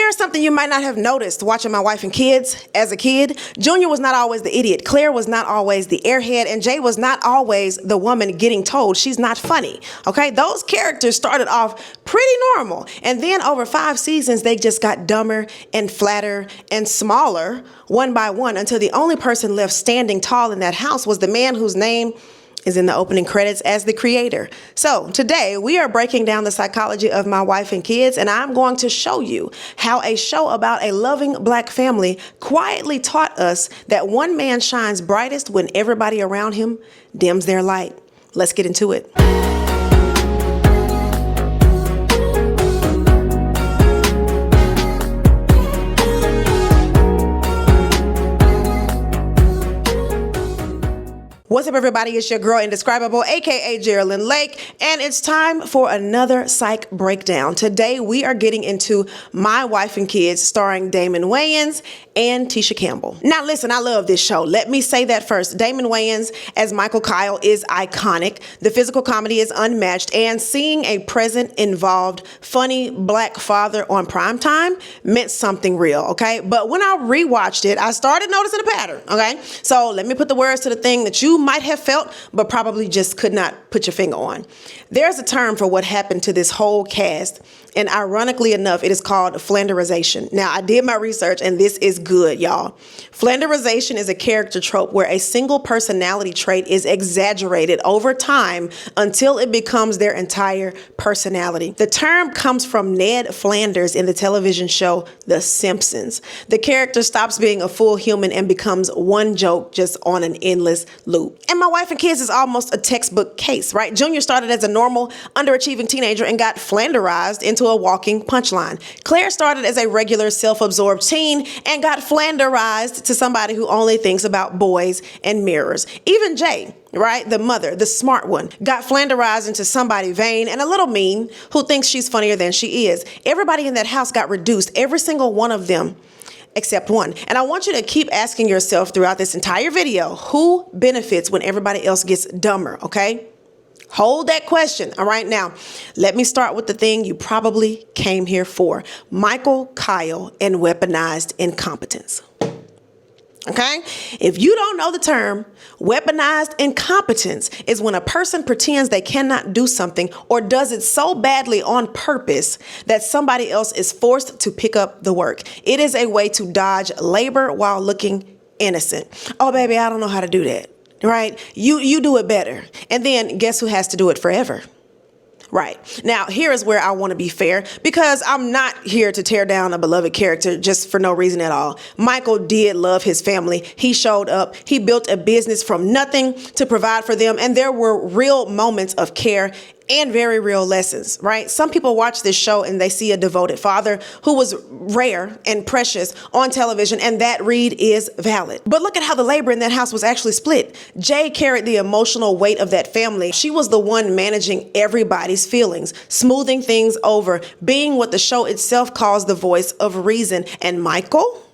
Here's something you might not have noticed watching My Wife and Kids as a kid. Junior was not always the idiot. Claire was not always the airhead. And Jay was not always the woman getting told she's not funny. Okay, those characters started off pretty normal. And then over 5 seasons, they just got dumber and flatter and smaller one by one until the only person left standing tall in that house was the man whose name is in the opening credits as the creator. So today we are breaking down the psychology of My Wife and Kids, and I'm going to show you how a show about a loving black family quietly taught us that one man shines brightest when everybody around him dims their light. Let's get into it. What's up, everybody? It's your girl Indescribable, aka Geraldine Lake, and it's time for another psych breakdown. Today we are getting into My Wife and Kids, starring Damon Wayans and Tisha Campbell. Now listen, I love this show. Let me say that first. Damon Wayans as Michael Kyle is iconic. The physical comedy is unmatched, and seeing a present, involved, funny black father on primetime meant something real, okay? But when I rewatched it, I started noticing a pattern, okay? So let me put the words to the thing that you might have felt, but probably just could not put your finger on. There's a term for what happened to this whole cast, and ironically enough, it is called Flanderization. Now, I did my research, and this is good, y'all. Flanderization is a character trope where a single personality trait is exaggerated over time until it becomes their entire personality. The term comes from Ned Flanders in the television show The Simpsons. The character stops being a full human and becomes one joke just on an endless loop. And My Wife and Kids is almost a textbook case, right? Junior started as a normal, underachieving teenager and got Flanderized into a walking punchline. Claire started as a regular, self-absorbed teen and got Flanderized to somebody who only thinks about boys and mirrors. Even Jay, right, the mother, the smart one, got Flanderized into somebody vain and a little mean who thinks she's funnier than she is. Everybody in that house got reduced, every single one of them except one. And I want you to keep asking yourself throughout this entire video, who benefits when everybody else gets dumber, okay? Hold that question. All right, now let me start with the thing you probably came here for. Michael Kyle and weaponized incompetence. Okay? If you don't know the term, weaponized incompetence is when a person pretends they cannot do something or does it so badly on purpose that somebody else is forced to pick up the work. It is a way to dodge labor while looking innocent. Oh, baby, I don't know how to do that. Right? You do it better. And then guess who has to do it forever? Right. Now, here is where I want to be fair, because I'm not here to tear down a beloved character just for no reason at all. Michael did love his family. He showed up. He built a business from nothing to provide for them. And there were real moments of care and very real lessons, right? Some people watch this show and they see a devoted father who was rare and precious on television, and that read is valid. But look at how the labor in that house was actually split. Jay carried the emotional weight of that family. She was the one managing everybody's feelings, smoothing things over, being what the show itself calls the voice of reason. And Michael?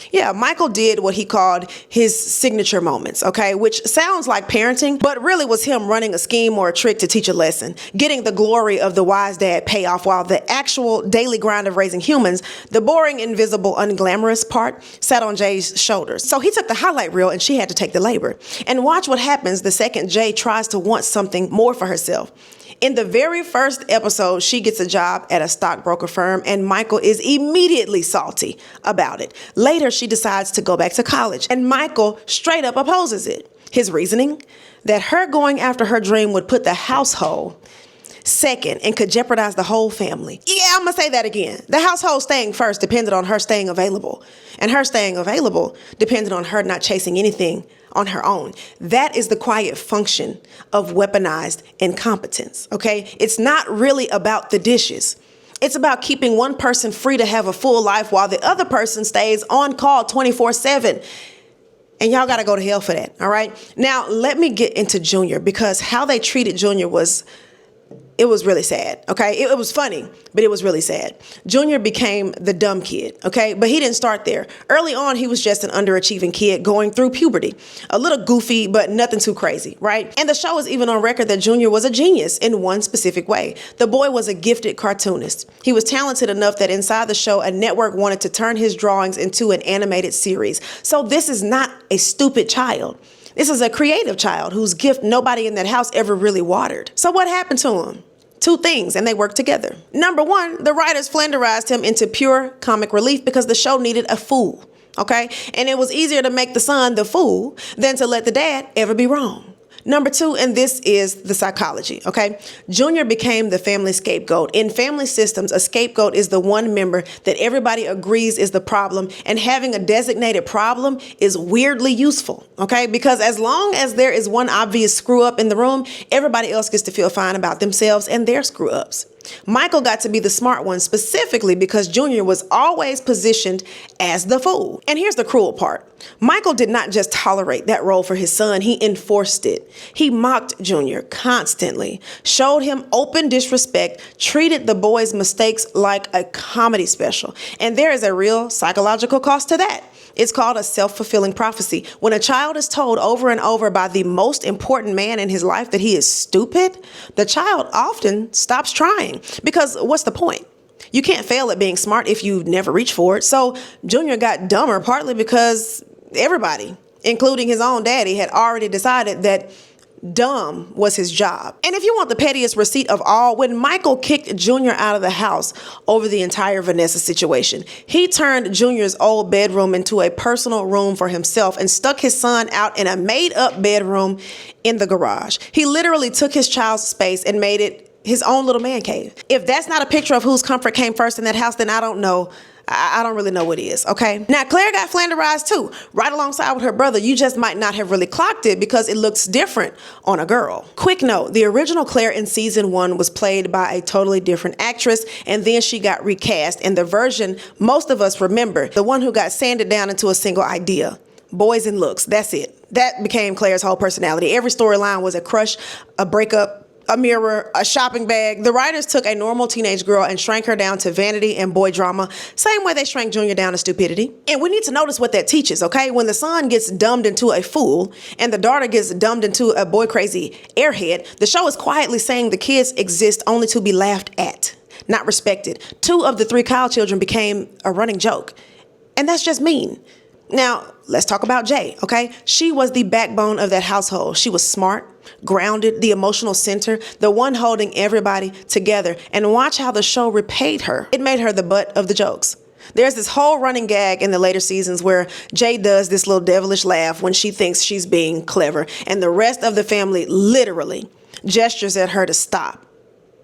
Yeah, Michael did what he called his signature moments, okay, which sounds like parenting, but really was him running a scheme or a trick to teach a lesson, getting the glory of the wise dad payoff while the actual daily grind of raising humans, the boring, invisible, unglamorous part, sat on Jay's shoulders. So he took the highlight reel and she had to take the labor. And watch what happens the second Jay tries to want something more for herself. In the very first episode, she gets a job at a stockbroker firm and Michael is immediately salty about it. Later, she decides to go back to college and Michael straight up opposes it. His reasoning? That her going after her dream would put the household second and could jeopardize the whole family. Yeah, I'm gonna say that again. The household staying first depended on her staying available, and her staying available depended on her not chasing anything on her own. That is the quiet function of weaponized incompetence, okay? It's not really about the dishes. It's about keeping one person free to have a full life while the other person stays on call 24/7. And y'all gotta go to hell for that, all right? Now, let me get into Junior, because how they treated Junior was It was really sad, okay? It was funny, but it was really sad. Junior became the dumb kid, okay? But he didn't start there. Early on, he was just an underachieving kid going through puberty. A little goofy, but nothing too crazy, right? And the show is even on record that Junior was a genius in one specific way. The boy was a gifted cartoonist. He was talented enough that inside the show, a network wanted to turn his drawings into an animated series. So this is not a stupid child. This is a creative child whose gift nobody in that house ever really watered. So what happened to him? Two things, and they worked together. Number one, the writers Flanderized him into pure comic relief because the show needed a fool, okay? And it was easier to make the son the fool than to let the dad ever be wrong. Number two, and this is the psychology, okay? Junior became the family scapegoat. In family systems, a scapegoat is the one member that everybody agrees is the problem, and having a designated problem is weirdly useful, okay? Because as long as there is one obvious screw up in the room, everybody else gets to feel fine about themselves and their screw ups. Michael got to be the smart one specifically because Junior was always positioned as the fool. And here's the cruel part. Michael did not just tolerate that role for his son, he enforced it. He mocked Junior constantly, showed him open disrespect, treated the boy's mistakes like a comedy special. And there is a real psychological cost to that. It's called a self-fulfilling prophecy. When a child is told over and over by the most important man in his life that he is stupid, the child often stops trying. Because what's the point? You can't fail at being smart if you never reach for it. So Junior got dumber partly because everybody, including his own daddy, had already decided that dumb was his job. And if you want the pettiest receipt of all, when Michael kicked Junior out of the house over the entire Vanessa situation, he turned Junior's old bedroom into a personal room for himself and stuck his son out in a made-up bedroom in the garage. He literally took his child's space and made it his own little man cave. If that's not a picture of whose comfort came first in that house, then I don't know. I don't really know what is, okay? Now, Claire got Flanderized too, right alongside with her brother. You just might not have really clocked it because it looks different on a girl. Quick note, the original Claire in season 1 was played by a totally different actress, and then she got recast. And the version most of us remember, the one who got sanded down into a single idea. Boys and looks, that's it. That became Claire's whole personality. Every storyline was a crush, a breakup, a mirror, a shopping bag. The writers took a normal teenage girl and shrank her down to vanity and boy drama, same way they shrank Junior down to stupidity. And we need to notice what that teaches, okay? When the son gets dumbed into a fool and the daughter gets dumbed into a boy crazy airhead, the show is quietly saying the kids exist only to be laughed at, not respected. 2 of the 3 Kyle children became a running joke. And that's just mean. Now, let's talk about Jay, okay? She was the backbone of that household. She was smart, grounded, the emotional center, the one holding everybody together. And watch how the show repaid her. It made her the butt of the jokes. There's this whole running gag in the later seasons where Jay does this little devilish laugh when she thinks she's being clever. And the rest of the family literally gestures at her to stop,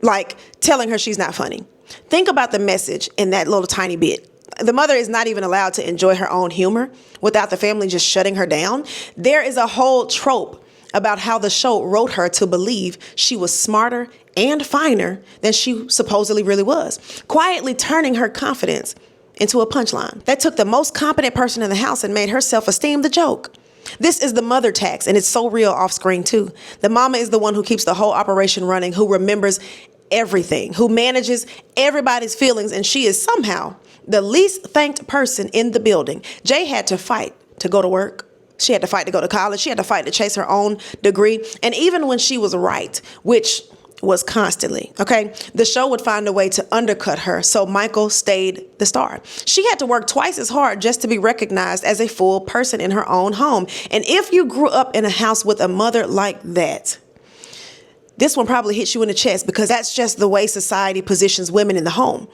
like telling her she's not funny. Think about the message in that little tiny bit. The mother is not even allowed to enjoy her own humor without the family just shutting her down. There is a whole trope about how the show wrote her to believe she was smarter and finer than she supposedly really was, quietly turning her confidence into a punchline. That took the most competent person in the house and made her self-esteem the joke. This is the mother tax, and it's so real off screen too. The mama is the one who keeps the whole operation running, who remembers everything, who manages everybody's feelings, and she is somehow the least thanked person in the building. Jay had to fight to go to work. She had to fight to go to college. She had to fight to chase her own degree. And even when she was right, which was constantly, okay, the show would find a way to undercut her. So Michael stayed the star. She had to work twice as hard just to be recognized as a full person in her own home. And if you grew up in a house with a mother like that, this one probably hits you in the chest because that's just the way society positions women in the home.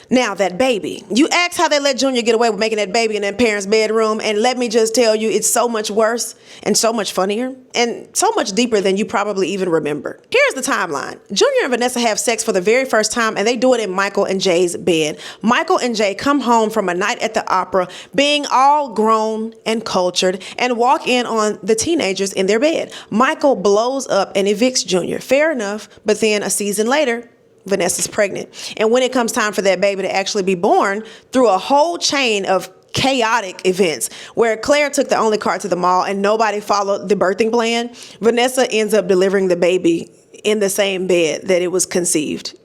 Now, that baby. You asked how they let Junior get away with making that baby in that parents' bedroom, and let me just tell you, it's so much worse and so much funnier and so much deeper than you probably even remember. Here's the timeline. Junior and Vanessa have sex for the very first time, and they do it in Michael and Jay's bed. Michael and Jay come home from a night at the opera, being all grown and cultured, and walk in on the teenagers in their bed. Michael blows up and evicts Junior. Fair enough, but then a season later, Vanessa's pregnant. And when it comes time for that baby to actually be born, through a whole chain of chaotic events where Claire took the only car to the mall and nobody followed the birthing plan, Vanessa ends up delivering the baby in the same bed that it was conceived.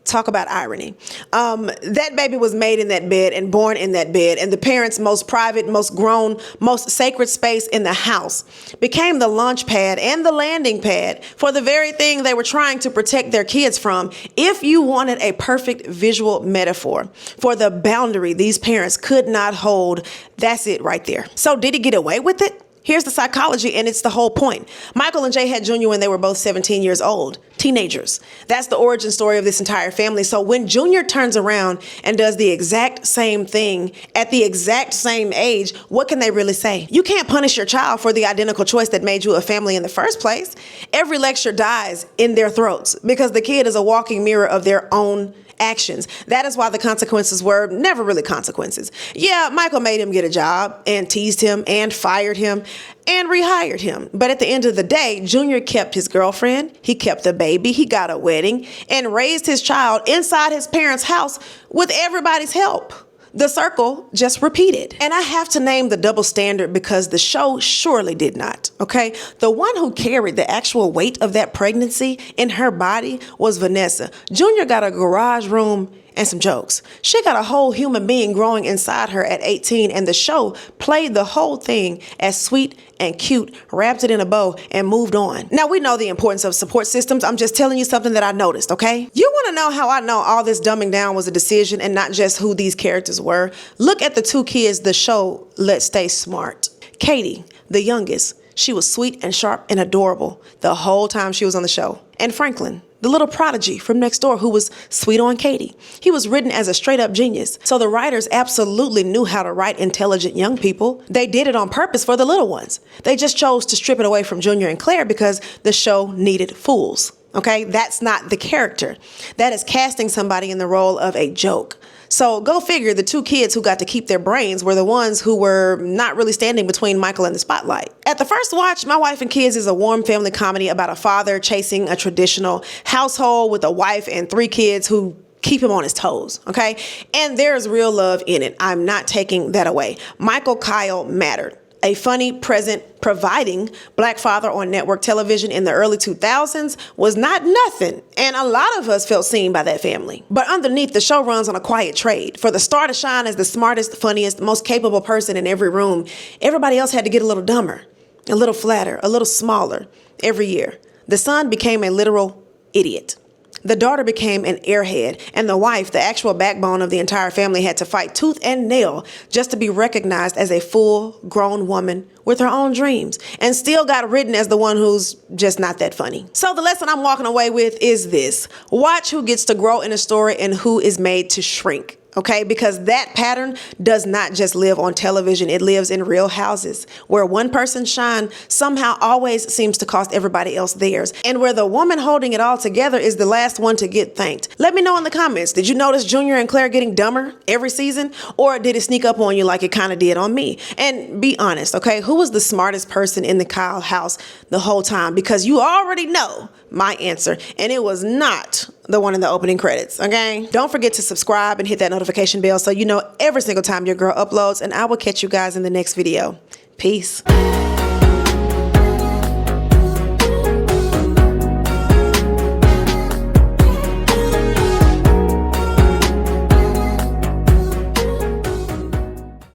Talk about irony. That baby was made in that bed and born in that bed, and the parents' most private, most grown, most sacred space in the house became the launch pad and the landing pad for the very thing they were trying to protect their kids from. If you wanted a perfect visual metaphor for the boundary these parents could not hold, that's it right there. So did he get away with it? Here's the psychology, and it's the whole point. Michael and Jay had Jr. when they were both 17 years old, teenagers. That's the origin story of this entire family. So when Jr. turns around and does the exact same thing at the exact same age, what can they really say? You can't punish your child for the identical choice that made you a family in the first place. Every lecture dies in their throats because the kid is a walking mirror of their own actions. That is why the consequences were never really consequences. Yeah, Michael made him get a job and teased him and fired him and rehired him. But at the end of the day, Junior kept his girlfriend, he kept the baby, he got a wedding, and raised his child inside his parents' house with everybody's help. The circle just repeated. And I have to name the double standard because the show surely did not, okay? The one who carried the actual weight of that pregnancy in her body was Vanessa. Junior got a garage room and some jokes. She got a whole human being growing inside her at 18, and the show played the whole thing as sweet and cute, wrapped it in a bow, and moved on. Now, we know the importance of support systems. I'm just telling you something that I noticed, okay? You want to know how I know all this dumbing down was a decision and not just who these characters were? Look at the two kids the show let stay smart. Katie, the youngest, she was sweet and sharp and adorable the whole time she was on the show. And Franklin, the little prodigy from next door who was sweet on Katie. He was written as a straight up genius. So the writers absolutely knew how to write intelligent young people. They did it on purpose for the little ones. They just chose to strip it away from Junior and Claire because the show needed fools. Okay, that's not the character. That is casting somebody in the role of a joke. So go figure, the two kids who got to keep their brains were the ones who were not really standing between Michael and the spotlight. At the first watch, My Wife and Kids is a warm family comedy about a father chasing a traditional household with a wife and 3 kids who keep him on his toes, okay? And there's real love in it. I'm not taking that away. Michael Kyle mattered. A funny, present, providing black father on network television in the early 2000s was not nothing, and a lot of us felt seen by that family. But underneath, the show runs on a quiet trade. For the star to shine as the smartest, funniest, most capable person in every room, everybody else had to get a little dumber, a little flatter, a little smaller every year. The son became a literal idiot. The daughter became an airhead, and the wife, the actual backbone of the entire family, had to fight tooth and nail just to be recognized as a full-grown woman with her own dreams, and still got written as the one who's just not that funny. So the lesson I'm walking away with is this: watch who gets to grow in a story and who is made to shrink. Okay, because that pattern does not just live on television. It lives in real houses where one person's shine somehow always seems to cost everybody else theirs, and where the woman holding it all together is the last one to get thanked. Let me know in the comments, did you notice Junior and Claire getting dumber every season, or did it sneak up on you like it kind of did on me? And be honest, okay, who was the smartest person in the Kyle house the whole time? Because you already know my answer, and it was not the one in the opening credits, okay? Don't forget to subscribe and hit that notification bell so you know every single time your girl uploads, and I will catch you guys in the next video. Peace.